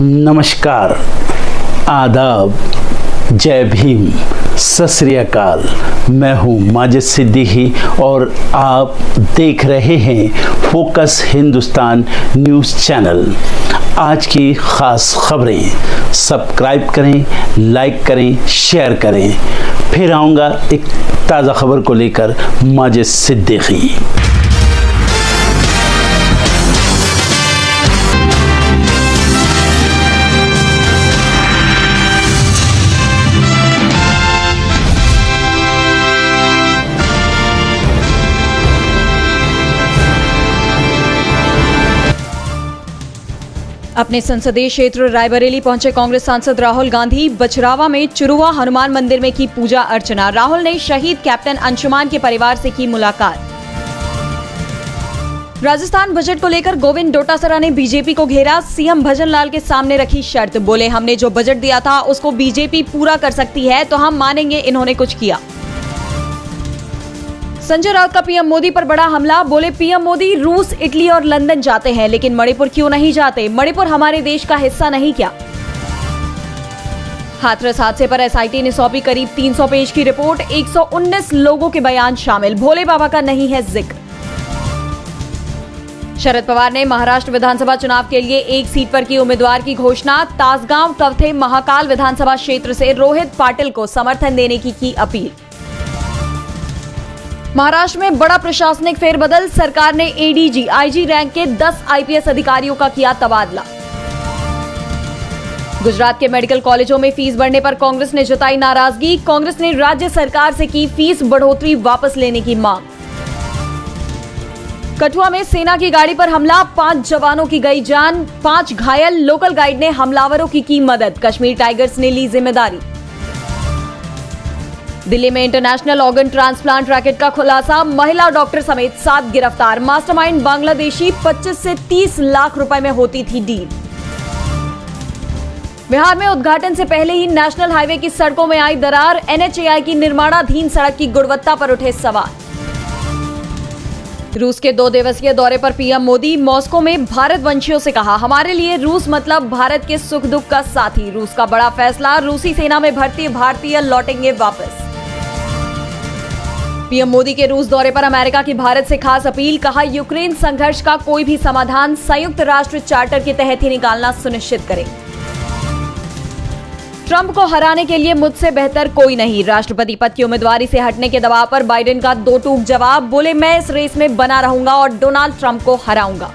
नमस्कार, आदाब, जय भीम, सत श्री अकाल। मैं हूँ माजिद सिद्दीकी और आप देख रहे हैं फोकस हिंदुस्तान न्यूज़ चैनल। आज की ख़ास खबरें सब्सक्राइब करें, लाइक करें, शेयर करें। फिर आऊँगा एक ताज़ा खबर को लेकर माजिद सिद्दीकी। अपने संसदीय क्षेत्र रायबरेली पहुंचे कांग्रेस सांसद राहुल गांधी। बछरावा में चुरुआ हनुमान मंदिर में की पूजा अर्चना। राहुल ने शहीद कैप्टन अंशुमान के परिवार से की मुलाकात। राजस्थान बजट को लेकर गोविंद डोटासरा ने बीजेपी को घेरा। सीएम भजन लाल के सामने रखी शर्त, बोले हमने जो बजट दिया था उसको बीजेपी पूरा कर सकती है तो हम मानेंगे इन्होंने कुछ किया। संजय राउत का पीएम मोदी पर बड़ा हमला, बोले पीएम मोदी रूस, इटली और लंदन जाते हैं लेकिन मणिपुर क्यों नहीं जाते? मणिपुर हमारे देश का हिस्सा नहीं क्या? हाथरस हादसे पर एसआईटी ने सौंपी करीब 300 पेज की रिपोर्ट। 119 लोगों के बयान शामिल, भोले बाबा का नहीं है जिक्र। शरद पवार ने महाराष्ट्र विधानसभा चुनाव के लिए एक सीट पर की उम्मीदवार की घोषणा। तासगांव कवथे महाकाल विधानसभा क्षेत्र से रोहित पाटिल को समर्थन देने की अपील। महाराष्ट्र में बड़ा प्रशासनिक फेरबदल, सरकार ने एडीजी, आईजी रैंक के 10 आईपीएस अधिकारियों का किया तबादला। गुजरात के मेडिकल कॉलेजों में फीस बढ़ने पर कांग्रेस ने जताई नाराजगी। कांग्रेस ने राज्य सरकार से की फीस बढ़ोतरी वापस लेने की मांग। कठुआ में सेना की गाड़ी पर हमला, 5 जवानों की गई जान, 5 घायल। लोकल गाइड ने हमलावरों की मदद। कश्मीर टाइगर्स ने ली जिम्मेदारी। दिल्ली में इंटरनेशनल ऑर्गन ट्रांसप्लांट रैकेट का खुलासा, महिला डॉक्टर समेत 7 गिरफ्तार। मास्टरमाइंड बांग्लादेशी, 25 से 30 लाख रुपए में होती थी डील। बिहार में उद्घाटन से पहले ही नेशनल हाईवे की सड़कों में आई दरार। एनएचएआई की निर्माणाधीन सड़क की गुणवत्ता पर उठे सवाल। रूस के 2 दिवसीय दौरे पर पीएम मोदी। मॉस्को में भारतवंशियों से कहा, हमारे लिए रूस मतलब भारत के सुख दुख का साथी। रूस का बड़ा फैसला, रूसी सेना में भर्ती भारतीय लौटेंगे वापस। पीएम मोदी के रूस दौरे पर अमेरिका की भारत से खास अपील, कहा यूक्रेन संघर्ष का कोई भी समाधान संयुक्त राष्ट्र चार्टर के तहत ही निकालना सुनिश्चित करें। ट्रंप को हराने के लिए मुझसे बेहतर कोई नहीं। राष्ट्रपति पद की उम्मीदवारी से हटने के दबाव पर बाइडेन का 2 टूक जवाब, बोले मैं इस रेस में बना रहूंगा और डोनाल्ड ट्रंप को हराऊंगा।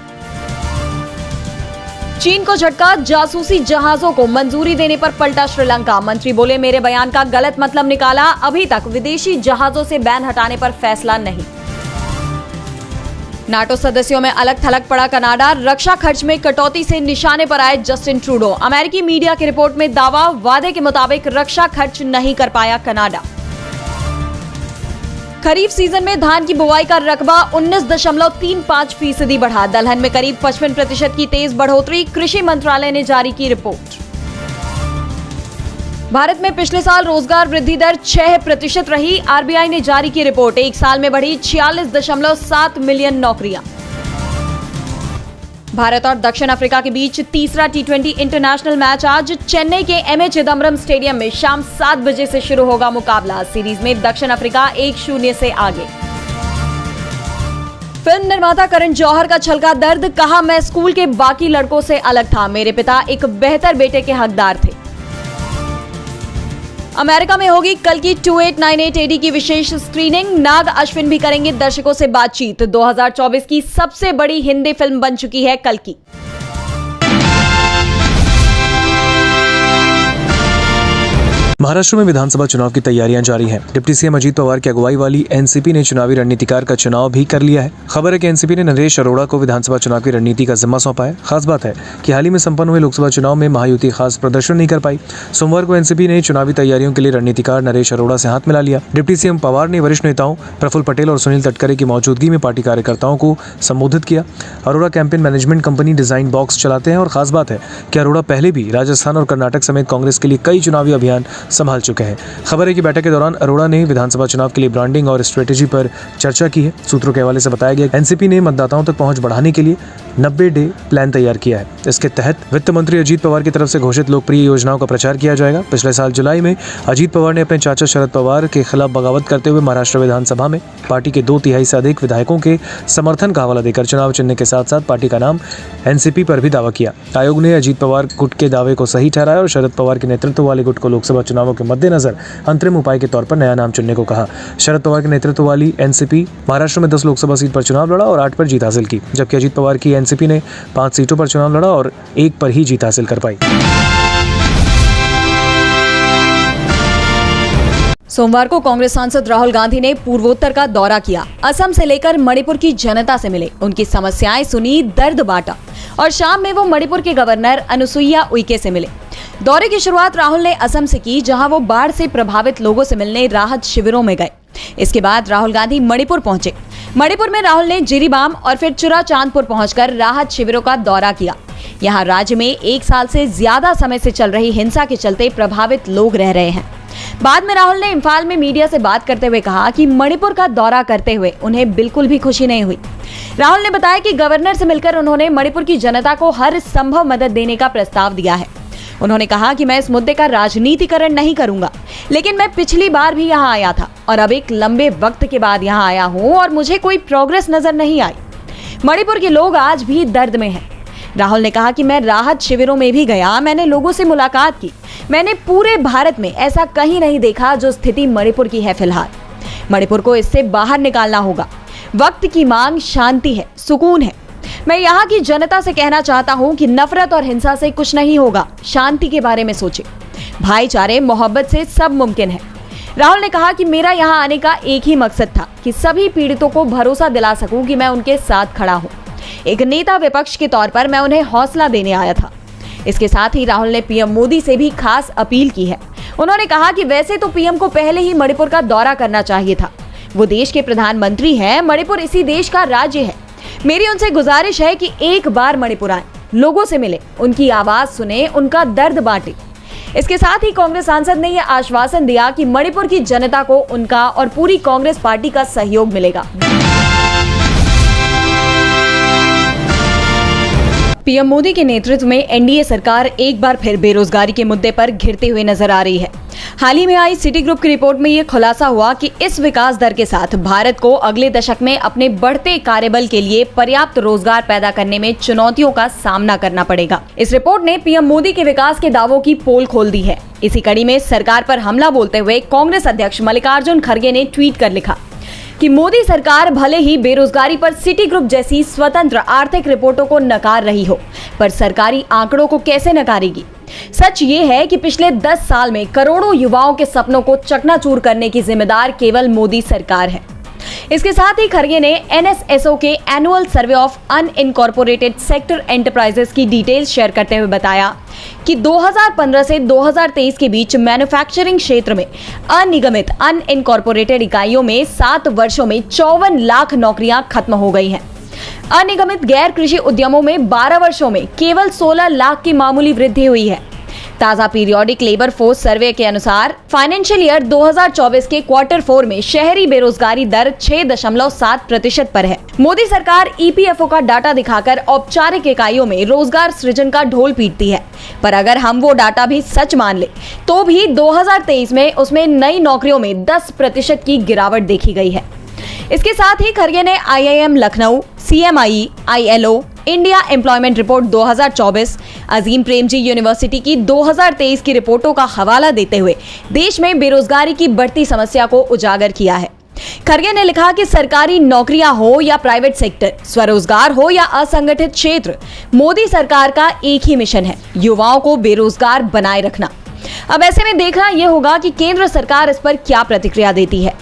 चीन को झटका, जासूसी जहाजों को मंजूरी देने पर पलटा श्रीलंका। मंत्री बोले मेरे बयान का गलत मतलब निकाला, अभी तक विदेशी जहाजों से बैन हटाने पर फैसला नहीं। नाटो सदस्यों में अलग थलग पड़ा कनाडा। रक्षा खर्च में कटौती से निशाने पर आए जस्टिन ट्रूडो। अमेरिकी मीडिया की रिपोर्ट में दावा, वादे के मुताबिक रक्षा खर्च नहीं कर पाया कनाडा। खरीफ सीजन में धान की बुआई का रकबा 19.35% बढ़ा। दलहन में करीब 55% की तेज बढ़ोतरी। कृषि मंत्रालय ने जारी की रिपोर्ट। भारत में पिछले साल रोजगार वृद्धि दर 6% रही। आरबीआई ने जारी की रिपोर्ट। एक साल में बढ़ी 46.7 मिलियन नौकरियां। भारत और दक्षिण अफ्रीका के बीच तीसरा T20 इंटरनेशनल मैच आज चेन्नई के एमए चिदम्बरम स्टेडियम में शाम 7 बजे से शुरू होगा मुकाबला। सीरीज में दक्षिण अफ्रीका 1-0 से आगे। फिल्म निर्माता करण जौहर का छलका दर्द, कहा मैं स्कूल के बाकी लड़कों से अलग था, मेरे पिता एक बेहतर बेटे के हकदार थे। अमेरिका में होगी कल की 2898 AD की विशेष स्क्रीनिंग। नाग अश्विन भी करेंगे दर्शकों से बातचीत। 2024 की सबसे बड़ी हिंदी फिल्म बन चुकी है कल की। महाराष्ट्र में विधानसभा चुनाव की तैयारियां जारी हैं। डिप्टी सीएम अजीत पवार की अगुवाई वाली एनसीपी ने चुनावी रणनीतिकार का चुनाव भी कर लिया है। खबर है कि एनसीपी ने नरेश अरोड़ा को विधानसभा चुनाव की रणनीति का जिम्मा सौंपा है। खास बात है कि हाल ही में संपन्न हुए लोकसभा चुनाव में महायुति खास प्रदर्शन नहीं कर पाई। सोमवार को एनसीपी ने चुनावी तैयारियों के लिए रणनीतिकार नरेश अरोड़ा से हाथ मिला लिया। डिप्टी सीएम पवार ने वरिष्ठ नेताओं प्रफुल्ल पटेल और सुनील तटकरे की मौजूदगी में पार्टी कार्यकर्ताओं को संबोधित किया। Arora campaign management company design box चलाते हैं और खास बात है कि अरोड़ा पहले भी राजस्थान और कर्नाटक समेत कांग्रेस के लिए कई चुनावी अभियान संभाल चुके हैं। खबर है कि बैठक के दौरान अरोड़ा ने विधानसभा चुनाव के लिए ब्रांडिंग और स्ट्रेटेजी पर चर्चा की है। सूत्रों के हवाले से बताया गया एनसीपी ने मतदाताओं तक पहुंच बढ़ाने के लिए 90 डे प्लान तैयार किया है। इसके तहत वित्त मंत्री अजीत पवार की तरफ से घोषित लोकप्रिय योजनाओं का प्रचार किया जाएगा। पिछले साल जुलाई में अजीत पवार ने अपने चाचा शरद पवार के खिलाफ बगावत करते हुए महाराष्ट्र विधानसभा में पार्टी के 2/3 से अधिक विधायकों के समर्थन का हवाला देकर चुनाव चिन्ह के साथ साथ पार्टी का नाम एनसीपी पर भी दावा किया। आयोग ने अजीत पवार गुट के दावे को सही ठहराया और शरद पवार के नेतृत्व वाले गुट को लोकसभा चुनावों के मद्देनजर अंतरिम उपाय के तौर पर नया नाम चुनने को कहा। शरद पवार के नेतृत्व वाली एनसीपी महाराष्ट्र में 10 लोकसभा सीट पर चुनाव लड़ा और 8 पर जीत हासिल की, जबकि अजीत पवार की एनसीपी ने 5 सीटों पर चुनाव लड़ा और 1 पर ही जीत हासिल कर पाई। सोमवार को कांग्रेस सांसद राहुल गांधी ने पूर्वोत्तर का दौरा किया। असम से लेकर मणिपुर की जनता से मिले, उनकी समस्याएं सुनी, दर्द बांटा और शाम में वो मणिपुर के गवर्नर अनुसुईया उइके से मिले। दौरे की शुरुआत राहुल ने असम से की, जहां वो बाढ़ से प्रभावित लोगों से मिलने राहत शिविरों में गए। इसके बाद राहुल गांधी मणिपुर पहुंचे। मणिपुर में राहुल ने जिरीबाम और फिर चुराचांदपुर पहुंचकर राहत शिविरों का दौरा किया। यहाँ राज्य में 1 साल से ज्यादा समय से चल रही हिंसा के चलते प्रभावित लोग रह रहे हैं। बाद में राहुल ने इम्फाल में मीडिया से बात करते हुए कहा कि मणिपुर का दौरा करते हुए उन्हें बिल्कुल भी खुशी नहीं हुई। राहुल ने बताया कि गवर्नर से मिलकर उन्होंने मणिपुर की जनता को हर संभव मदद देने का प्रस्ताव दिया है। उन्होंने कहा कि मैं इस मुद्दे का राजनीतिकरण नहीं करूंगा, लेकिन मैं पिछली बार भी यहाँ आया था और अब एक लंबे वक्त के बाद यहाँ आया हूँ और मुझे कोई प्रोग्रेस नजर नहीं आई। मणिपुर के लोग आज भी दर्द में हैं। राहुल ने कहा कि मैं राहत शिविरों में भी गया, मैंने लोगों से मुलाकात की। मैंने पूरे भारत में ऐसा कहीं नहीं देखा जो स्थिति मणिपुर की है। फिलहाल मणिपुर को इससे बाहर निकालना होगा। वक्त की मांग शांति है, सुकून है। मैं यहाँ की जनता से कहना चाहता हूँ कि नफरत और हिंसा से कुछ नहीं होगा। शांति के बारे में सोचे, भाईचारे, मोहब्बत से सब मुमकिन है। राहुल ने कहा कि मेरा यहाँ आने का एक ही मकसद था कि सभी पीड़ितों को भरोसा दिला सकूं कि मैं उनके साथ खड़ा हूँ। एक नेता विपक्ष के तौर पर मैं उन्हें हौसला देने आया था। इसके साथ ही राहुल ने पीएम मोदी से भी खास अपील की है। उन्होंने कहा कि वैसे तो पीएम को पहले ही मणिपुर का दौरा करना चाहिए था। वो देश के प्रधानमंत्री हैं, मणिपुर इसी देश का राज्य है। मेरी उनसे गुजारिश है कि एक बार मणिपुर आए, लोगों से मिले, उनकी आवाज सुने, उनका दर्द बांटे। इसके साथ ही कांग्रेस सांसद ने यह आश्वासन दिया कि मणिपुर की जनता को उनका और पूरी कांग्रेस पार्टी का सहयोग मिलेगा। पीएम मोदी के नेतृत्व में एनडीए सरकार एक बार फिर बेरोजगारी के मुद्दे पर घिरते हुए नजर आ रही है। हाल ही में आई सिटी ग्रुप की रिपोर्ट में यह खुलासा हुआ कि इस विकास दर के साथ भारत को अगले दशक में अपने बढ़ते कार्यबल के लिए पर्याप्त रोजगार पैदा करने में चुनौतियों का सामना करना पड़ेगा। इस रिपोर्ट ने पीएम मोदी के विकास के दावों की पोल खोल दी है। इसी कड़ी में सरकार पर हमला बोलते हुए कांग्रेस अध्यक्ष मल्लिकार्जुन खड़गे ने ट्वीट कर लिखा कि मोदी सरकार भले ही बेरोजगारी पर सिटी ग्रुप जैसी स्वतंत्र आर्थिक रिपोर्टों को नकार रही हो, पर सरकारी आंकड़ों को कैसे नकारेगी। सच ये है कि पिछले 10 साल में करोड़ों युवाओं के सपनों को चकनाचूर करने की जिम्मेदार केवल मोदी सरकार है। इसके साथ ही खड़गे ने एनएसएसओ के annual survey of unincorporated sector enterprises की डिटेल्स शेयर करते हुए बताया कि 2015 से 2023 के बीच मैन्युफैक्चरिंग क्षेत्र में अनिगमित अनइनकॉर्पोरेटेड इकाइयों में 7 वर्षों में 54 लाख नौकरियां खत्म हो गई हैं। अनिगमित गैर कृषि उद्यमों में 12 वर्षों में केवल 16 लाख की मामूली वृद्धि हुई है। ताजा पीरियोडिक लेबर फोर्स सर्वे के अनुसार फाइनेंशियल ईयर 2024 के क्वार्टर 4 में शहरी बेरोजगारी दर 6.7% पर है। मोदी सरकार ईपीएफओ का डाटा दिखाकर औपचारिक इकाइयों में रोजगार सृजन का ढोल पीटती है, पर अगर हम वो डाटा भी सच मान ले तो भी 2023 में उसमें नई नौकरियों में 10% की गिरावट देखी गई है। इसके साथ ही खड़गे ने IIM Lucknow, CMI, ILO, India employment report 2024, Azim Premji university की 2023 की रिपोर्टों का हवाला देते हुए देश में बेरोजगारी की बढ़ती समस्या को उजागर किया है। खड़गे ने लिखा कि सरकारी नौकरियां हो या प्राइवेट सेक्टर, स्वरोजगार हो या असंगठित क्षेत्र, मोदी सरकार का एक ही मिशन है, युवाओं को बेरोजगार बनाए रखना। अब ऐसे में देखना यह होगा कि केंद्र सरकार इस पर क्या प्रतिक्रिया देती है।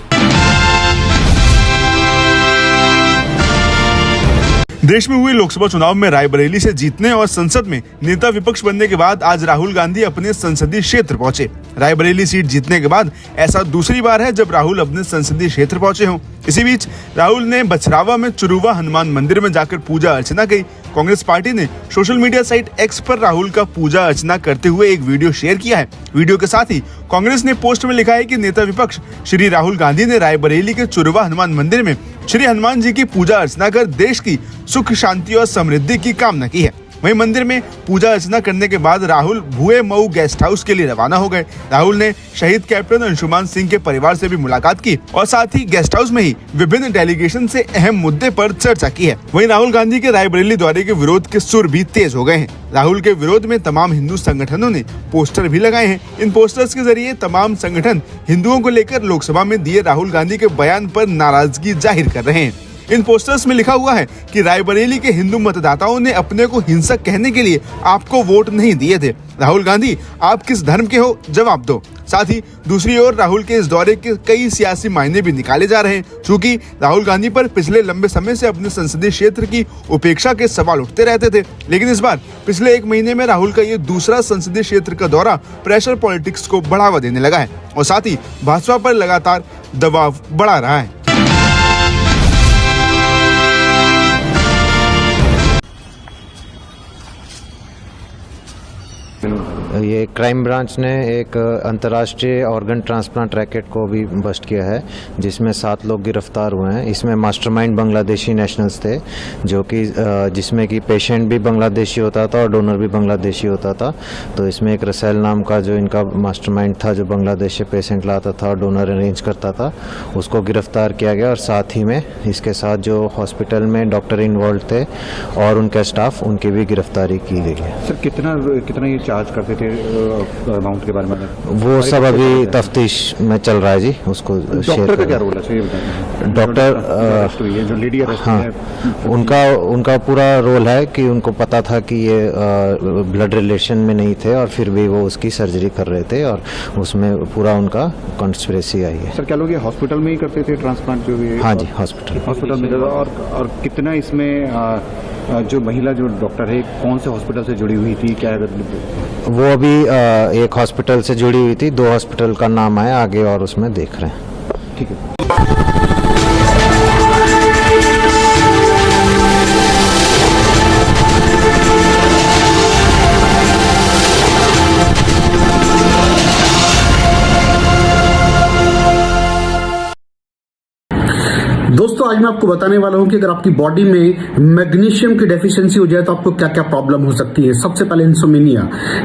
देश में हुए लोकसभा चुनाव में रायबरेली से जीतने और संसद में नेता विपक्ष बनने के बाद आज राहुल गांधी अपने संसदीय क्षेत्र पहुंचे। रायबरेली सीट जीतने के बाद ऐसा दूसरी बार है जब राहुल अपने संसदीय क्षेत्र पहुंचे हों। इसी बीच राहुल ने बछरावा में चुरुवा हनुमान मंदिर में जाकर पूजा अर्चना की कांग्रेस पार्टी ने सोशल मीडिया साइट एक्स पर राहुल का पूजा अर्चना करते हुए एक वीडियो शेयर किया है। वीडियो के साथ ही कांग्रेस ने पोस्ट में लिखा है कि नेता विपक्ष श्री राहुल गांधी ने रायबरेली के चुरवा हनुमान मंदिर में श्री हनुमान जी की पूजा अर्चना कर देश की सुख शांति और समृद्धि की कामना की है। वहीं मंदिर में पूजा अर्चना करने के बाद राहुल भुए मऊ गेस्ट हाउस के लिए रवाना हो गए। राहुल ने शहीद कैप्टन अंशुमान सिंह के परिवार से भी मुलाकात की और साथ ही गेस्ट हाउस में ही विभिन्न डेलीगेशन से अहम मुद्दे पर चर्चा की है। वहीं राहुल गांधी के रायबरेली दौरे के विरोध के सुर भी तेज हो गए हैं। राहुल के विरोध में तमाम हिंदू संगठनों ने पोस्टर भी लगाए हैं। इन पोस्टर्स के जरिए तमाम संगठन हिंदुओं को लेकर लोकसभा में दिए राहुल गांधी के बयान पर नाराजगी जाहिर कर रहे हैं। इन पोस्टर्स में लिखा हुआ है कि रायबरेली के हिंदू मतदाताओं ने अपने को हिंसक कहने के लिए आपको वोट नहीं दिए थे। राहुल गांधी, आप किस धर्म के हो, जवाब दो। साथ ही दूसरी ओर राहुल के इस दौरे के कई सियासी मायने भी निकाले जा रहे हैं। चूंकि राहुल गांधी पर पिछले लंबे समय से अपने संसदीय क्षेत्र की उपेक्षा के सवाल उठते रहते थे, लेकिन इस बार पिछले एक महीने में राहुल का ये दूसरा संसदीय क्षेत्र का दौरा प्रेशर पॉलिटिक्स को बढ़ावा देने लगा है और साथ ही भाजपा पर लगातार दबाव बढ़ा रहा है। ये क्राइम ब्रांच ने एक अंतर्राष्ट्रीय ऑर्गन ट्रांसप्लांट रैकेट को भी बस्ट किया है, जिसमें 7 लोग गिरफ्तार हुए हैं। इसमें मास्टरमाइंड बांग्लादेशी नेशनल्स थे, जो कि जिसमें कि पेशेंट भी बांग्लादेशी होता था और डोनर भी बांग्लादेशी होता था। तो इसमें एक रसेल नाम का जो इनका मास्टरमाइंड था, जो बांग्लादेश से पेशेंट लाता था और डोनर अरेंज करता था, उसको गिरफ्तार किया गया। और साथ ही में इसके साथ जो हॉस्पिटल में डॉक्टर इन्वॉल्व थे और उनका स्टाफ, उनकी भी गिरफ्तारी की गई है। सर कितना ये चार्ज करते थे अमाउंट के बारे में? वो सब अभी तफ्तीश में चल रहा है जी। उसको डॉक्टर का क्या रोल है, ये बताइए। डॉक्टर जो लेडी अरेस्ट हाँ, है, उनका पूरा रोल है कि उनको पता था कि ये ब्लड रिलेशन में नहीं थे और फिर भी वो उसकी सर्जरी कर रहे थे और उसमें पूरा उनका कॉन्स्पिरेसी आई है। सर क्या लोग ये हॉस्पिटल में ही करते थे ट्रांसप्लांट जो भी? हाँ जी, हॉस्पिटल में। और कितना इसमें जो महिला जो डॉक्टर है कौन से हॉस्पिटल से जुड़ी हुई थी, क्या? वो अभी एक हॉस्पिटल से जुड़ी हुई थी, 2 हॉस्पिटल का नाम है आगे और उसमें देख रहे हैं। ठीक है। दोस्तों आज मैं आपको बताने वाला हूं कि अगर आपकी बॉडी में मैग्नीशियम की डेफिशिएंसी हो जाए तो आपको क्या क्या प्रॉब्लम हो सकती है। सबसे पहले इंसोमेनिया,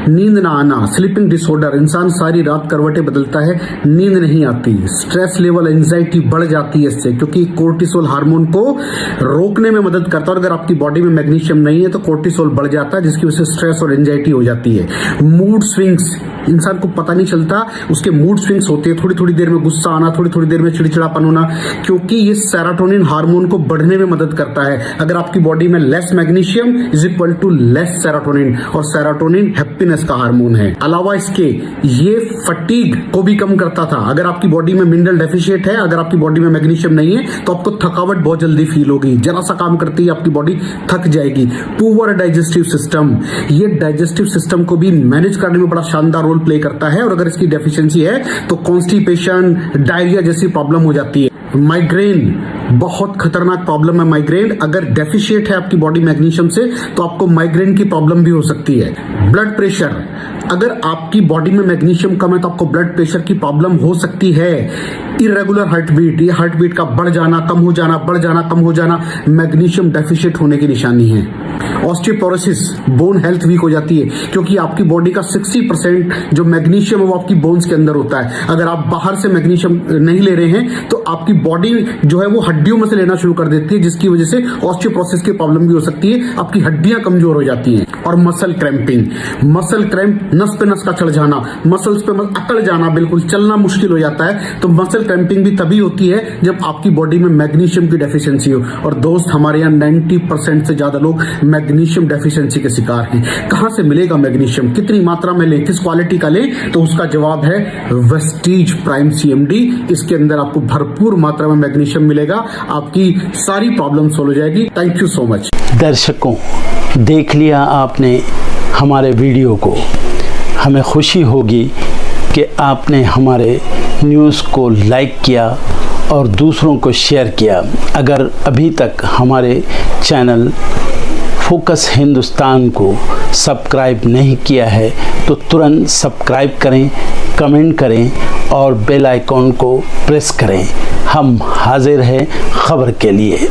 नींद ना आना, स्लीपिंग डिसऑर्डर, इंसान सारी रात करवटें बदलता है, नींद नहीं आती, स्ट्रेस लेवल, एंजाइटी बढ़ जाती है इससे, क्योंकि कोर्टिसोल हार्मोन को रोकने में मदद करता है। और अगर आपकी बॉडी में मैग्नीशियम नहीं है तो कोर्टिसोल बढ़ जाता है, जिसकी वजह से स्ट्रेस और एंजाइटी हो जाती है। मूड स्विंग्स, इंसान को पता नहीं चलता उसके मूड स्विंग्स होते हैं, थोड़ी थोड़ी देर में गुस्सा आना, थोड़ी थोड़ी देर में चिड़चिड़ापन होना, क्योंकि ये सेरोटोनिन हार्मोन को बढ़ने में मदद करता है। अगर आपकी बॉडी में less magnesium is equal to less serotonin, और सेरोटोनिन हैप्पीनेस का हार्मोन है। अलावा इसके ये फटीग को भी कम करता था। अगर आपकी बॉडी में मिनरल डेफिशिएट है, अगर आपकी बॉडी में मैग्नीशियम नहीं है तो आपको थकावट बहुत जल्दी फील होगी, जरा सा काम करती है आपकी बॉडी थक जाएगी। पुअर डाइजेस्टिव सिस्टम, ये डाइजेस्टिव सिस्टम को भी मैनेज करने में बड़ा शानदार रोल प्ले करता है। और अगर इसकी डेफिशिएंसी है तो कॉन्स्टिपेशन, डायरिया जैसी प्रॉब्लम हो जाती है। माइग्रेन बहुत खतरनाक प्रॉब्लम है। माइग्रेन अगर डेफिशिएट है आपकी बॉडी मैग्नीशियम से तो आपको माइग्रेन की प्रॉब्लम भी हो सकती है। ब्लड प्रेशर, अगर आपकी बॉडी में मैग्नीशियम कम है तो आपको ब्लड प्रेशर की प्रॉब्लम हो सकती है। इरेगुलर हार्ट बीट, ये हार्ट बीट का बढ़ जाना, कम हो जाना, बढ़ जाना, कम हो जाना, मैग्नीशियम डेफिशिएट होने की निशानी है। ऑस्टियोपोरोसिस, बोन हेल्थ वीक हो जाती है, क्योंकि आपकी बॉडी का 60% जो मैग्नीशियम है वो आपकी बोन्स के अंदर होता है। अगर आप बाहर से मैग्नीशियम नहीं ले रहे हैं तो आपकी बॉडी जो है वो हड्डियों में से लेना शुरू कर देती है, जिसकी वजह से ऑस्टियोपोरोसिस की प्रॉब्लम भी हो सकती है, आपकी हड्डियां कमजोर हो जाती हैं। और मसल क्रैम्पिंग, मसल क्रैम्प, नस पे नस का चढ़ जाना, मसल्स पे अकड़ जाना, बिल्कुल चलना मुश्किल हो जाता है। तो मसल क्रैम्पिंग भी तभी होती है जब आपकी बॉडी में मैग्नीशियम की डेफिशिएंसी हो। और दोस्त, हमारे यहाँ 90% से ज्यादा लोग मैग्नीशियम डेफिशिएंसी के शिकार हैं। कहां से मिलेगा मैग्नीशियम, कितनी मात्रा में लें, किस क्वालिटी का लें? तो उसका जवाब है वेस्टीज प्राइम CMD। इसके अंदर आपको भरपूर मात्रा में मैग्नीशियम मिलेगा, आपकी सारी प्रॉब्लम सोल्व हो जाएगी। Thank you so much. दर्शकों, देख लिया आपने हमारे वीडियो को। हमें खुशी होगी कि आपने हमारे न्यूज़ को लाइक किया और दूसरों को शेयर किया। अगर अभी तक हमारे चैनल फोकस हिंदुस्तान को सब्सक्राइब नहीं किया है तो तुरंत सब्सक्राइब करें, कमेंट करें और बेल आइकॉन को प्रेस करें। हम हाजिर हैं खबर के लिए।